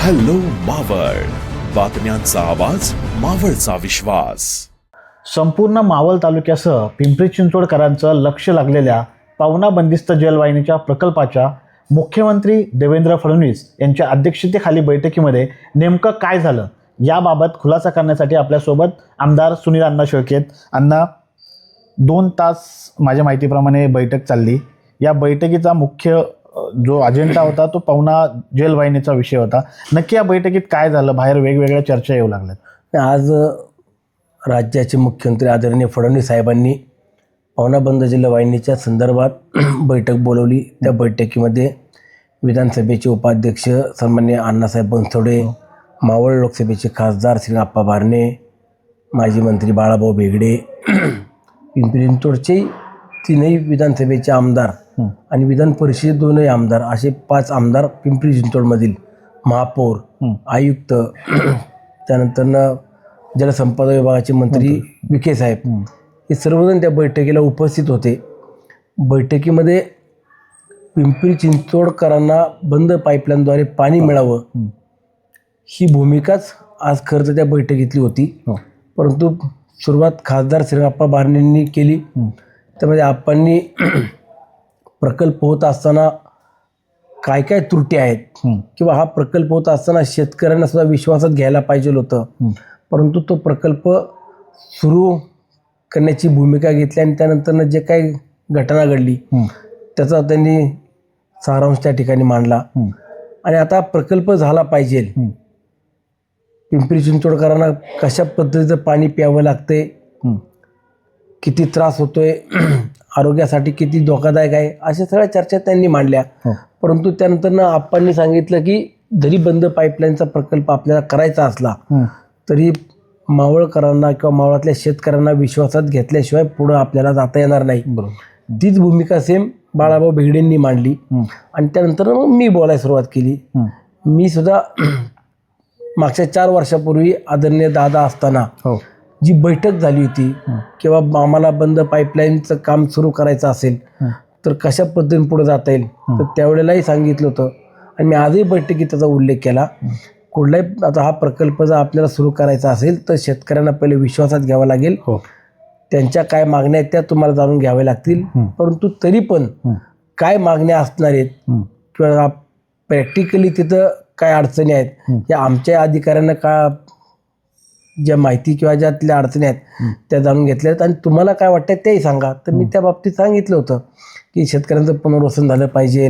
Hello Maval, बातम्यांचा आवाज, मावळचा विश्वास. संपूर्ण मावळ तालुक्यासह पिंपरी चिंचवडकरांचं लक्ष लागलेल्या पावना बंदिस्त जलवाहिनीच्या प्रकल्पाच्या मुख्यमंत्री देवेंद्र फडणवीस यांच्या अध्यक्षतेखाली बैठकीमध्ये नेमकं काय झालं याबाबत खुलासा करण्यासाठी आपल्यासोबत आमदार सुनील अण्णा शेळके. अण्णा, 2 तास माझ्या माहितीप्रमाणे बैठक चालली. या बैठकीचा मुख्य जो अजेंडा होता तो पावना जलवाहिनीचा विषय होता. नक्की या बैठकीत काय झालं? बाहेर वेगवेगळ्या चर्चा येऊ लागल्यात. आज राज्याचे मुख्यमंत्री आदरणीय फडणवीस साहेबांनी पावना बंद जलवाहिनीच्या संदर्भात बैठक बोलवली. त्या बैठकीमध्ये विधानसभेचे उपाध्यक्ष सन्माननीय अण्णासाहेब बनसोडे, मावळ लोकसभेचे खासदार श्री आप्पा बारणे, माजी मंत्री बाळाभाऊ बेगडे, पिंपरी चिंचवडचे 3 विधानसभेचे आमदार आणि विधान परिषद 2 आमदार, असे 5 आमदार पिंपरी चिंचवडमधील, महापौर, आयुक्त, त्यानंतर जलसंपदा विभागाचे मंत्री विखे साहेब, हे सर्वजण त्या बैठकीला उपस्थित होते. बैठकीमध्ये पिंपरी चिंचवडकरांना बंद पाईपलाईनद्वारे पाणी मिळावं ही भूमिकाच आज खरं तर त्या बैठकीतली होती. परंतु सुरुवात खासदार श्री आप्पा बारणेंनी केली. त्यामध्ये आप्पांनी प्रकल्प होत असताना काय काय त्रुटी आहेत किंवा हा प्रकल्प होत असताना शेतकऱ्यांना सुद्धा विश्वासात घ्यायला पाहिजे होतं, परंतु तो प्रकल्प सुरू करण्याची भूमिका घेतली आणि त्यानंतर जे काही घटना घडली त्याचा त्यांनी सारांश त्या ठिकाणी मांडला. आणि आता प्रकल्प झाला पाहिजे. पिंपरी चिंचवडकरांना कशा पद्धतीचं पाणी प्यावं लागते, किती त्रास होतोय, आरोग्यासाठी किती धोकादायक आहे, अशा सगळ्या चर्चा त्यांनी मांडल्या. परंतु त्यानंतर आप्पांनी सांगितलं की जरी बंद पाईपलाईनचा प्रकल्प आपल्याला करायचा असला तरी मावळकरांना किंवा मावळातल्या शेतकऱ्यांना विश्वासात घेतल्याशिवाय पुढं आपल्याला जाता येणार नाही. तीच भूमिका सेम बाळाभाऊ बेगडेंनी मांडली. आणि त्यानंतर मग मी बोलायला सुरुवात केली. मी सुद्धा मागच्या 4 वर्षापूर्वी आदरणीय दादा असताना जी बैठक झाली होती किंवा आम्हाला बंद पाईपलाईनचं काम सुरू करायचं असेल तर कशा पद्धतीने पुढे जाता येईल तर त्यावेळेलाही सांगितलं होतं. आणि मी आजही बैठकीत त्याचा उल्लेख केला. कुठलाही आता हा प्रकल्प जर आपल्याला सुरू करायचा असेल तर शेतकऱ्यांना पहिले विश्वासात घ्यावा लागेल. त्यांच्या काय मागण्या आहेत त्या तुम्हाला जाणून घ्याव्या लागतील. परंतु तरी पण काय मागण्या असणार आहेत किंवा प्रॅक्टिकली तिथं काय अडचणी आहेत या आमच्या अधिकाऱ्यांना का ज्या माहिती किंवा ज्यातल्या अडचणी आहेत त्या जाणून घेतल्या आहेत आणि तुम्हाला काय वाटतं तेही सांगा. तर मी त्या बाबतीत सांगितलं होतं की शेतकऱ्यांचं पुनर्वसन झालं पाहिजे.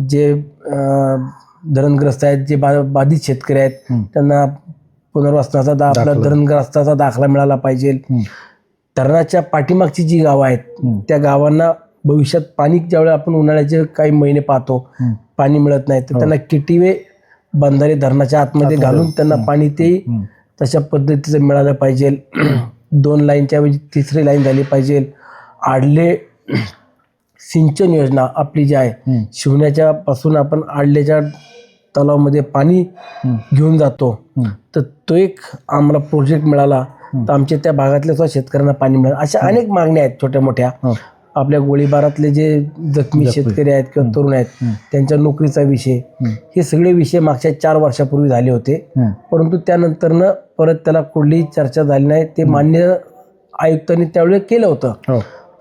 जे धरणग्रस्त आहेत, जे बाधित शेतकरी आहेत त्यांना पुनर्वसनाचा आपला धरणग्रस्ताचा दाखला मिळाला पाहिजे. धरणाच्या पाठीमागची जी गावं आहेत त्या गावांना भविष्यात पाणी ज्यावेळेला आपण उन्हाळ्याचे काही महिने पाहतो पाणी मिळत नाही तर त्यांना किटिवे बंधारे धरणाच्या आतमध्ये घालून त्यांना पाणी ते तशा पद्धतीचं मिळालं पाहिजे. 2 लाईनच्या ऐवजी 3री लाईन झाली पाहिजे. आडले सिंचन योजना आपली जी आहे, शिवण्याच्या पासून आपण आडलेच्या तलावामध्ये पाणी घेऊन जातो तर तो एक आम्हाला प्रोजेक्ट मिळाला तर आमच्या त्या भागातल्या सुद्धा शेतकऱ्यांना पाणी मिळालं. अशा अनेक मागण्या आहेत छोट्या मोठ्या. आपल्या गोळीबारातले जे जखमी शेतकरी आहेत किंवा तरुण आहेत त्यांच्या नोकरीचा विषय, हे सगळे विषय मागच्या 4 वर्षापूर्वी झाले होते. परंतु त्यानंतरनं परत त्याला कुठलीही चर्चा झाली नाही. ते मान्य आयुक्तांनी त्यावेळी केलं होतं.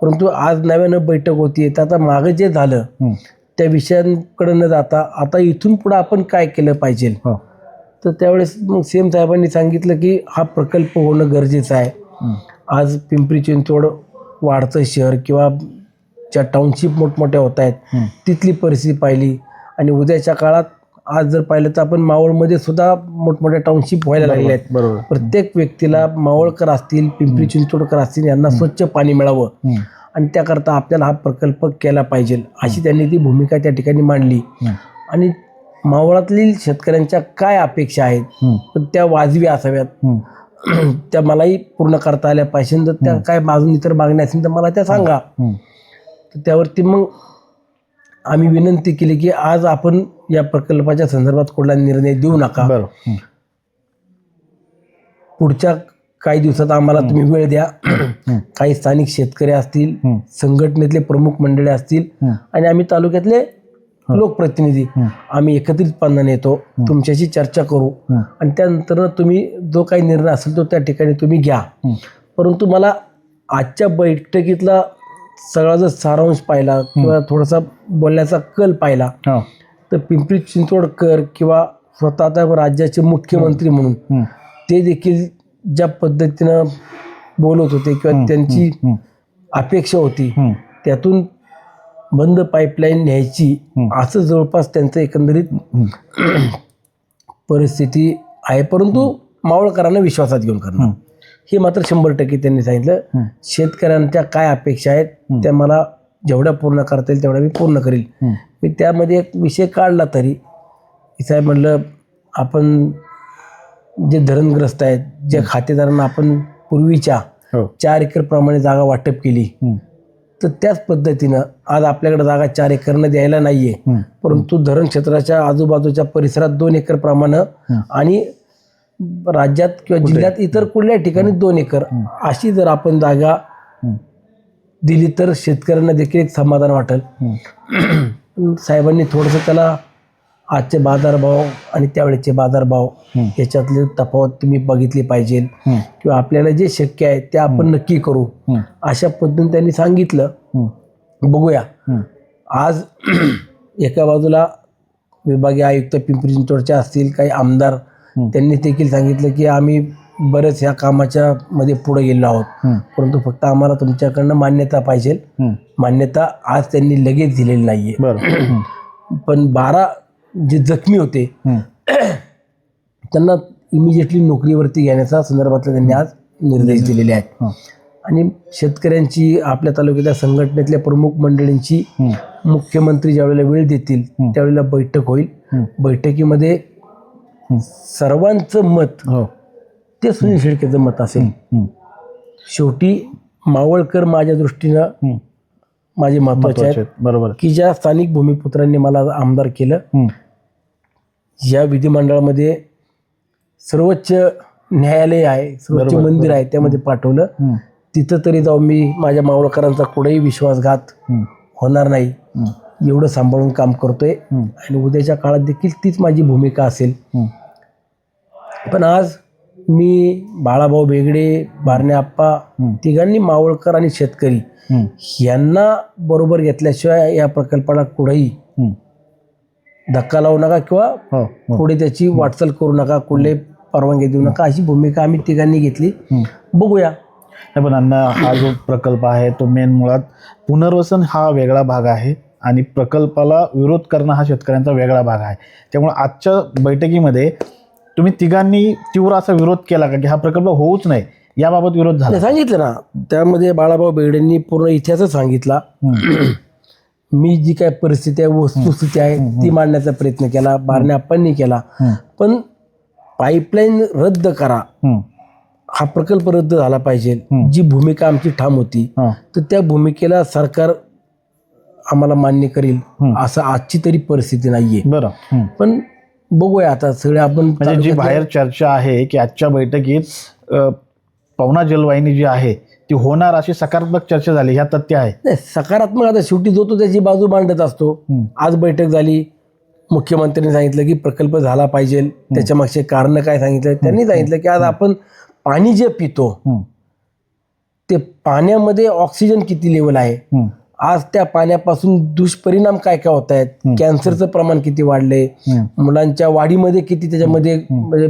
परंतु आज नव्यानं बैठक होती तर आता मागं जे झालं त्या विषयांकडे न जाता आता इथून पुढं आपण काय केलं पाहिजे. तर त्यावेळेस मग सीएम साहेबांनी सांगितलं की हा प्रकल्प होणं गरजेचं आहे. आज पिंपरी चिंचवड वाढतं शहर किंवा ज्या टाउनशिप मोठमोठ्या होत आहेत तिथली परिस्थिती पाहिली आणि उद्याच्या काळात आज जर पाहिलं तर आपण मावळमध्ये सुद्धा मोठमोठ्या टाउनशिप व्हायला लागल्या आहेत. प्रत्येक व्यक्तीला, मावळकर असतील, पिंपरी चिंचवडकर असतील, यांना स्वच्छ पाणी मिळावं आणि त्याकरता आपल्याला हा प्रकल्प केला पाहिजे अशी त्यांनी ती भूमिका त्या ठिकाणी मांडली. आणि मावळातील शेतकऱ्यांच्या काय अपेक्षा आहेत त्या वाजवी असाव्यात, त्या मलाही पूर्ण करता आल्या पाहिजे. जर त्या काय अजून इतर मागण्या असतील तर मला त्या सांगा. तर त्यावरती मग आम्ही विनंती केली की आज आपण या प्रकल्पाच्या संदर्भात कुठला निर्णय देऊ नका. पुढच्या काही दिवसात आम्हाला तुम्ही वेळ द्या. काही स्थानिक शेतकरी असतील, संघटनेतले प्रमुख मंडळी असतील आणि आम्ही तालुक्यातले लोकप्रतिनिधी आम्ही एकत्रितपणाने येतो, तुमच्याशी चर्चा करू आणि त्यानंतर तुम्ही जो काही निर्णय असेल तो त्या ठिकाणी तुम्ही घ्या. परंतु मला आजच्या बैठकीतला सगळा जर सारांश पाहिला किंवा थोडासा बोलण्याचा कल पाहिला तर पिंपरी चिंचवडकर किंवा स्वतः आता राज्याचे मुख्यमंत्री म्हणून ते देखील ज्या पद्धतीनं बोलत होते किंवा त्यांची अपेक्षा होती त्यातून बंद पाईपलाईन न्यायची असं जवळपास त्यांचं एकंदरीत परिस्थिती आहे. परंतु मावळकरांना विश्वासात घेऊन करणार हे मात्र 100% त्यांनी सांगितलं. शेतकऱ्यांच्या काय अपेक्षा आहेत त्या मला जेवढ्या पूर्ण करता येईल तेवढ्या मी पूर्ण करील. मी त्यामध्ये एक विषय काढला तरी साहेब म्हणलं आपण जे धरणग्रस्त आहेत ज्या खातेदारांना आपण पूर्वीच्या 4 एकर प्रमाणे जागा वाटप केली तर त्याच पद्धतीनं आज आपल्याकडे जागा 4 एकरनं द्यायला नाहीये, परंतु धरण क्षेत्राच्या आजूबाजूच्या परिसरात 2 एकर प्रमाणे आणि राज्यात किंवा जिल्ह्यात इतर कुठल्या ठिकाणी 2 एकर अशी जर आपण जागा दिली तर शेतकऱ्यांना देखील एक समाधान वाटेल. साहेबांनी थोडंसं त्याला आजचे बाजारभाव आणि त्यावेळेचे बाजारभाव याच्यातले तफावत तुम्ही बघितली पाहिजे किंवा आपल्याला जे शक्य आहे ते आपण नक्की करू अशा पद्धतीने त्यांनी सांगितलं. बघूया आज एका बाजूला विभागीय आयुक्त पिंपरी चिंचवडचे असतील, काही आमदार त्यांनी देखील सांगितलं की आम्ही बरेच ह्या कामाच्या मध्ये पुढे गेलो आहोत, परंतु फक्त आम्हाला तुमच्याकडनं मान्यता पाहिजे. मान्यता आज त्यांनी लगेच दिलेली नाहीये. पण 12 जे जखमी होते त्यांना इमिजिएटली नोकरीवरती घेण्याचा संदर्भातले त्यांनी आज निर्देश दिलेले आहेत. आणि शेतकऱ्यांची आपल्या तालुक्याच्या संघटनेतल्या प्रमुख मंडळींची मुख्यमंत्री ज्यावेळेला वेळ देतील त्यावेळेला बैठक होईल. बैठकीमध्ये सर्वांचं मत ते सुनील शेळकेचं मत असेल. शेवटी मावळकर माझ्या दृष्टीनं माझे महत्वाचे आहेत. बरोबर की ज्या स्थानिक भूमिपुत्रांनी मला आमदार केलं, या विधिमंडळामध्ये सर्वोच्च न्यायालय आहे, सर्वोच्च मंदिर आहे, त्यामध्ये पाठवलं. तिथं तरी जाऊन मी माझ्या मावळकरांचा कुठेही विश्वासघात होणार नाही एवढं सांभाळून काम करतोय आणि उद्याच्या काळात देखील तीच माझी भूमिका असेल. पण आज मी बाळाभाऊ बेगडे, बारणे आप्पा तिघांनी मावळकर आणि शेतकरी यांना बरोबर घेतल्याशिवाय या प्रकल्पाला कुठेही धक्का लावू नका किंवा पुढे त्याची वाटचाल करू नका, कुठले परवानगी देऊ नका अशी भूमिका आम्ही तिघांनी घेतली. बघूया. पण अण्णा हा जो प्रकल्प आहे तो मेन मुळात पुनर्वसन हा वेगळा भाग आहे आणि प्रकल्पाला विरोध करणं हा शेतकऱ्यांचा वेगळा भाग आहे. त्यामुळे आजच्या बैठकीमध्ये तुम्ही तिघांनी तीव्र असा विरोध केला का की हा प्रकल्प होऊच नाही, याबाबत विरोध झाला? सांगितलं ना, त्यामध्ये बाळाभाऊ बेगडेंनी पूर्ण इतिहासच सांगितला. मी जी काय परिस्थिती आहे, वस्तुस्थिती आहे ती मांडण्याचा प्रयत्न केला, बारणे आप्पांनी केला. पण पाईपलाईन रद्द करा, हा प्रकल्प रद्द झाला पाहिजे, जी भूमिका आमची ठाम होती तर त्या भूमिकेला सरकार आम्हाला मान्य करेल असं आजची तरी परिस्थिती नाहीये. बरं, पण बघूया आता सगळे आपण म्हणजे जी बाहेर चर्चा आहे की आजच्या बैठकीत पवना जलवाहिनी जी आहे ती होणार अशी सकारात्मक चर्चा झाली, ह्या तथ्य आहे? नाही, सकारात्मक आता शेवटी जो तो त्याची बाजू मांडत असतो. आज बैठक झाली, मुख्यमंत्र्यांनी सांगितलं की प्रकल्प झाला पाहिजे, त्याच्या मागचे कारण काय सांगितलं, त्यांनी सांगितलं की आज आपण पाणी जे पितो ते पाण्यामध्ये ऑक्सिजन किती लेवल आहे, आज त्या पाण्यापासून दुष्परिणाम काय काय होत आहेत, कॅन्सरचं प्रमाण किती वाढलंय, मुलांच्या वाढीमध्ये किती त्याच्यामध्ये म्हणजे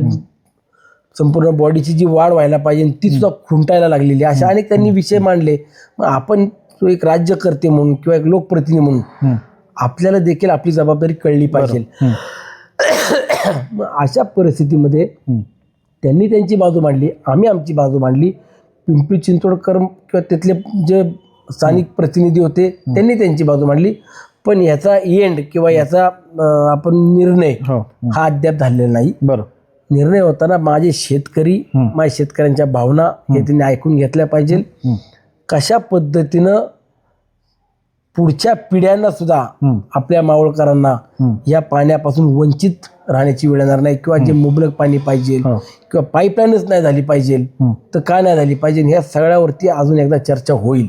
संपूर्ण बॉडीची जी वाढ व्हायला पाहिजे ती सुद्धा खुंटायला लागलेली, अशा अनेक त्यांनी विषय मांडले. मग आपण एक राज्यकर्ते म्हणून किंवा एक लोकप्रतिनिधी म्हणून आपल्याला देखील आपली जबाबदारी कळली पाहिजे. मग अशा परिस्थितीमध्ये त्यांनी त्यांची बाजू मांडली, आम्ही आमची बाजू मांडली. पिंपरी चिंचवडकर किंवा तिथले जे स्थानिक प्रतिनिधी होते त्यांनी त्यांची बाजू मांडली. पण याचा एंड किंवा याचा आपण निर्णय हा अद्याप झालेला नाही. बरं, निर्णय होताना माझे शेतकरी, माझ्या शेतकऱ्यांच्या भावना हे त्यांनी ऐकून घेतल्या पाहिजे. कशा पद्धतीनं पुढच्या पिढ्यांना सुद्धा आपल्या मावळकरांना या पाण्यापासून वंचित राहण्याची वेळ येणार नाही किंवा जे मुबलक पाणी पाहिजे किंवा पाईपलाईनच नाही झाली पाहिजे तर काय नाही झाली पाहिजे, ह्या सगळ्यावरती अजून एकदा चर्चा होईल.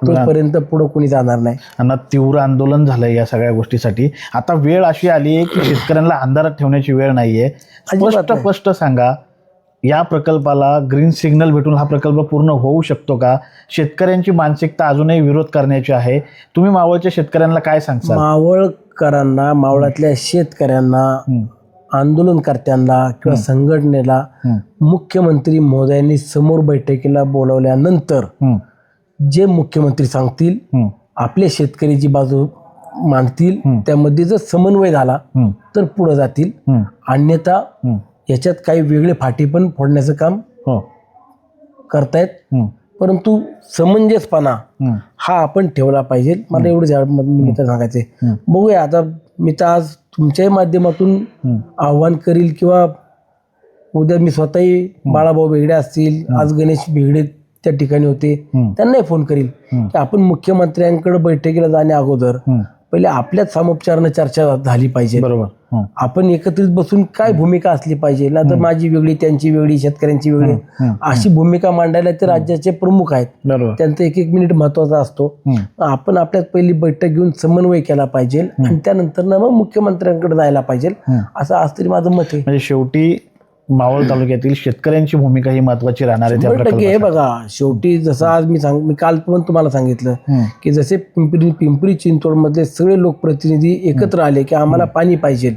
तोपर्यंत पुढं कोणी जाणार नाही. त्यांना तीव्र आंदोलन झालंय या सगळ्या गोष्टीसाठी. आता वेळ अशी आली आहे की शेतकऱ्यांना अंधारात ठेवण्याची वेळ नाहीये. स्पष्ट सांगा, या प्रकल्पाला ग्रीन सिग्नल भेटून हा प्रकल्प पूर्ण होऊ शकतो का? शेतकऱ्यांची मानसिकता अजूनही विरोध करण्याची आहे. तुम्ही मावळच्या शेतकऱ्यांना काय सांगता? मावळकरांना, मावळातल्या शेतकऱ्यांना, आंदोलनकर्त्यांना किंवा संघटनेला मुख्यमंत्री महोदयांनी समोर बैठकीला बोलवल्यानंतर जे मुख्यमंत्री सांगतील, आपल्या शेतकऱ्याची बाजू मांडतील, त्यामध्ये जर समन्वय झाला तर पुढे जातील. अन्यथा याच्यात काही वेगळे फाटी पण फोडण्याचं काम करतायत. परंतु समंजसपणा हा आपण ठेवला पाहिजे. मला एवढं निमित्त सांगायचंय. बघूया, आता मी तर आज तुमच्याही माध्यमातून आव्हान करील किंवा उद्या मी स्वतःही, बाळाभाऊ बेगडे असतील, आज गणेश बेगडे त्या ठिकाणी होते, त्यांनाही फोन करील की आपण मुख्यमंत्र्यांकडे बैठकीला जाण्या अगोदर पहिले आपल्याच सामोपचारानं चर्चा झाली पाहिजे. बरोबर. आपण एकत्रित बसून काय भूमिका असली पाहिजे ना, तर माझी वेगळी, त्यांची वेगळी, शेतकऱ्यांची वेगळी, अशी भूमिका मांडायला ते राज्याचे प्रमुख आहेत. त्यांचा एक मिनिट महत्वाचा असतो. आपण आपल्यात पहिली बैठक घेऊन समन्वय केला पाहिजे आणि त्यानंतर ना मग मुख्यमंत्र्यांकडे जायला पाहिजे, असं आज तरी माझं मत आहे. म्हणजे शेवटी मावळ तालुक्यातील शेतकऱ्यांची भूमिका ही महत्वाची राहणार आहे. 100% हे बघा, शेवटी जसं आज मी काल पण तुम्हाला सांगितलं की जसे पिंपरी चिंचवड मधले सगळे लोकप्रतिनिधी एकत्र आले की आम्हाला पाणी पाहिजे,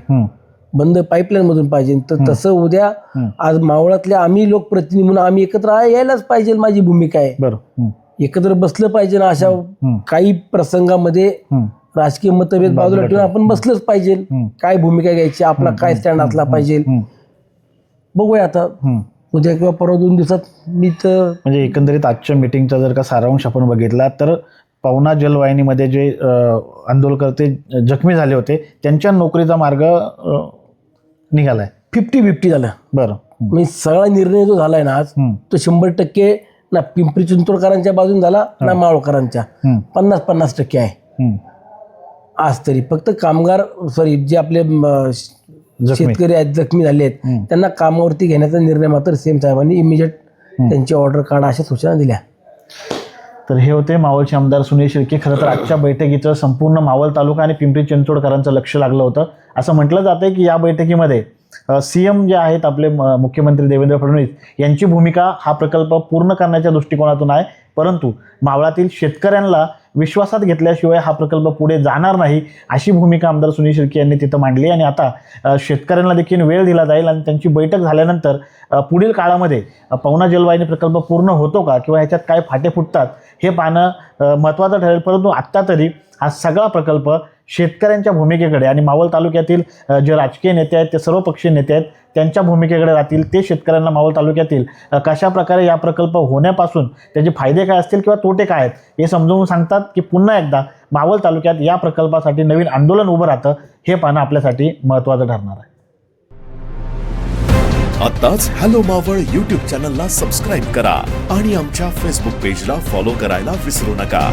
बंद पाईपलाईन मधून पाहिजे, तर तसं उद्या आज मावळातल्या आम्ही लोकप्रतिनिधी म्हणून आम्ही एकत्र यायलाच पाहिजे. माझी भूमिका आहे. बरोबर. एकत्र बसलं पाहिजे ना. अशा काही प्रसंगामध्ये राजकीय मतभेद बाजूला ठेवून आपण बसलंच पाहिजे. काय भूमिका घ्यायची, आपला काय स्टँड असला पाहिजे. बघूया आता उद्या किंवा परवा 2 दिवसात. मी तर म्हणजे एकंदरीत आजच्या मीटिंगचा जर का सारांश आपण बघितला तर पवना जलवाहिनीमध्ये जे आंदोलकर्ते जखमी झाले होते त्यांच्या नोकरीचा मार्ग निघालाय. 50-50 झालं. बरं. मी सगळा निर्णय जो झालाय ना आज, तो 100% ना पिंपरी चिंचवडकरांच्या बाजून झाला ना मावळकरांच्या. 50-50% आहे आज तरी. फक्त कामगार जे आपले शेतकरी आहेत, जखमी झाले आहेत, त्यांना कामावरती घेण्याचा निर्णय मात्र सीएम साहेबांनी इमिजिएट त्यांची ऑर्डर काढा अशा सूचना दिल्या. तर हे होते मावळचे आमदार सुनील शिर्के. खरं तर आजच्या बैठकीचं संपूर्ण मावळ तालुका आणि पिंपरी चिंचवडकरांचं लक्ष लागलं होतं. असं म्हटलं जातंय की या बैठकीमध्ये सीएम जे आहेत आपले मुख्यमंत्री देवेंद्र फडणवीस यांची भूमिका हा प्रकल्प पूर्ण करण्याच्या दृष्टिकोनातून आहे, परंतु मावळातील शेतकऱ्यांना विश्वासात घेतल्याशिवाय हा प्रकल्प पुढे जाणार नाही अशी भूमिका आमदार सुनील शिर्के यांनी तिथं मांडली. आणि आता शेतकऱ्यांना देखील वेळ दिला जाईल आणि त्यांची बैठक झाल्यानंतर पुढील काळामध्ये पवना जलवाहिनी प्रकल्प पूर्ण होतो का किंवा ह्याच्यात काय फाटे फुटतात हे पाहणं महत्त्वाचं ठरेल. परंतु आत्ता तरी हा सगळा प्रकल्प शेतकऱ्यांच्या भूमिकेकडे आणि मावळ तालुक्यातील जे राजकीय नेते आहेत, ते सर्वपक्षीय नेते आहेत, त्यांच्या भूमिकेकडे राहतील. ते शेतकऱ्यांना मावळ तालुक्यातील कशा प्रकारे या प्रकल्प होण्यापासून त्याचे फायदे काय असतील किंवा तोटे काय आहेत हे समजावून सांगतात की पुन्हा एकदा मावळ तालुक्यात या प्रकल्पासाठी नवीन आंदोलन उभं राहतं हे पाहणं आपल्यासाठी महत्त्वाचं ठरणार आहे. आताच हॅलो मावळ YouTube चॅनलला सबस्क्राईब करा आणि आमच्या फेसबुक पेजला फॉलो करायला विसरू नका.